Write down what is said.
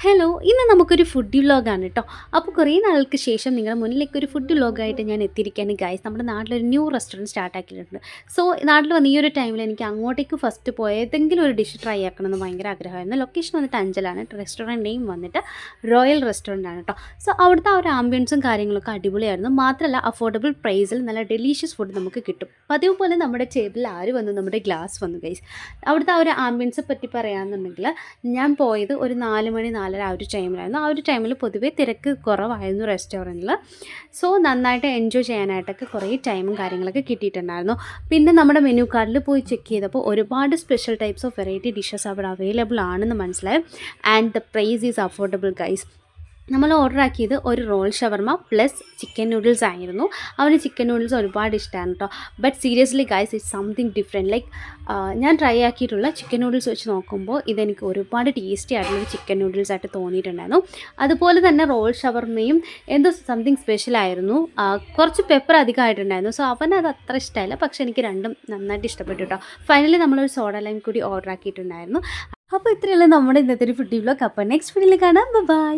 Hello, ഇന്ന് നമുക്കൊരു food വ്ലോഗാണ് കേട്ടോ. അപ്പോൾ കുറേ നാൾക്ക് ശേഷം നിങ്ങളുടെ മുന്നിലേക്ക് ഒരു ഫുഡ് വ്ലോഗായിട്ട് ഞാൻ എത്തിയിരിക്കുകയാണ് ഗൈസ്. നമ്മുടെ നാട്ടിലൊരു ന്യൂ റെസ്റ്റോറൻറ്റ് സ്റ്റാർട്ട് ആക്കിയിട്ടുണ്ട്. സോ നാട്ടിൽ വന്ന് ഈ ഒരു ടൈമിൽ എനിക്ക് അങ്ങോട്ടേക്ക് ഫസ്റ്റ് പോയ ഏതെങ്കിലും ഒരു ഡിഷ് ട്രൈ ആക്കണമെന്ന് ഭയങ്കര ആഗ്രഹമായിരുന്നു. ലൊക്കേഷൻ വന്നിട്ട് അഞ്ചലാണ്. റെസ്റ്റോറൻറ്റ് നെയിം വന്നിട്ട് റോയൽ റെസ്റ്റോറൻ്റ് ആണ് കേട്ടോ. സോ അവിടുത്തെ ആ ഒരു ആംബിയൻസും കാര്യങ്ങളൊക്കെ അടിപൊളിയായിരുന്നു. മാത്രമല്ല അഫോർഡബിൾ പ്രൈസിൽ നല്ല ഡെലീഷ്യസ് ഫുഡ് നമുക്ക് കിട്ടും. പതിവ് പോലെ നമ്മുടെ ടേബിളിൽ ആര് വന്നു, നമ്മുടെ ഗ്ലാസ് വന്നു ഗൈസ്. അവിടുത്തെ ആ ഒരു ആംബിയൻസ് പറ്റി പറയുകയാണെന്നുണ്ടെങ്കിൽ ഞാൻ പോയത് ഒരു 4 മണി 4:30 ആ ഒരു ടൈമിലായിരുന്നു. ആ ഒരു ടൈമിൽ പൊതുവേ തിരക്ക് കുറവായിരുന്നു റെസ്റ്റോറൻറ്റിൽ. സോ നന്നായിട്ട് എൻജോയ് ചെയ്യാനായിട്ടൊക്കെ കുറേ ടൈമും കാര്യങ്ങളൊക്കെ കിട്ടിയിട്ടുണ്ടായിരുന്നു. പിന്നെ നമ്മുടെ മെനു കാർഡിൽ പോയി ചെക്ക് ചെയ്തപ്പോൾ ഒരുപാട് special types of variety dishes അവിടെ അവൈലബിൾ ആണെന്ന് മനസ്സിലായി. And the price is affordable guys. നമ്മൾ ഓർഡർ ആക്കിയത് ഒരു roll shawarma plus chicken noodles ആയിരുന്നു. അവന് ചിക്കൻ നൂഡിൽസ് ഒരുപാട് ഇഷ്ടമാണ് കേട്ടോ. But seriously guys, it's something different. Like ഞാൻ ട്രൈ ആക്കിയിട്ടുള്ള ചിക്കൻ നൂഡിൽസ് വെച്ച് നോക്കുമ്പോൾ ഇതെനിക്ക് ഒരുപാട് ടേസ്റ്റി ആയിട്ടുള്ളൊരു ചിക്കൻ നൂഡിൽസ് ആയിട്ട് തോന്നിയിട്ടുണ്ടായിരുന്നു. അതുപോലെ തന്നെ റോൾ ഷവർമയും എന്തോ സംതിങ് സ്പെഷ്യലായിരുന്നു. കുറച്ച് പെപ്പർ അധികമായിട്ടുണ്ടായിരുന്നു. സോ അവനത് അത്ര ഇഷ്ടമായില്ല. പക്ഷേ എനിക്ക് രണ്ടും നന്നായിട്ട് ഇഷ്ടപ്പെട്ടു കേട്ടോ. ഫൈനലി നമ്മളൊരു സോഡ ലൈം കൂടി ഓർഡർ ആക്കിയിട്ടുണ്ടായിരുന്നു. അപ്പോൾ ഇത്രയുള്ള നമ്മുടെ ഇന്നത്തെ ഒരു ഫുഡ് വ്ലോഗ്. അപ്പോൾ നെക്സ്റ്റ് വീഡിയോയിൽ കാണാം. ബൈ.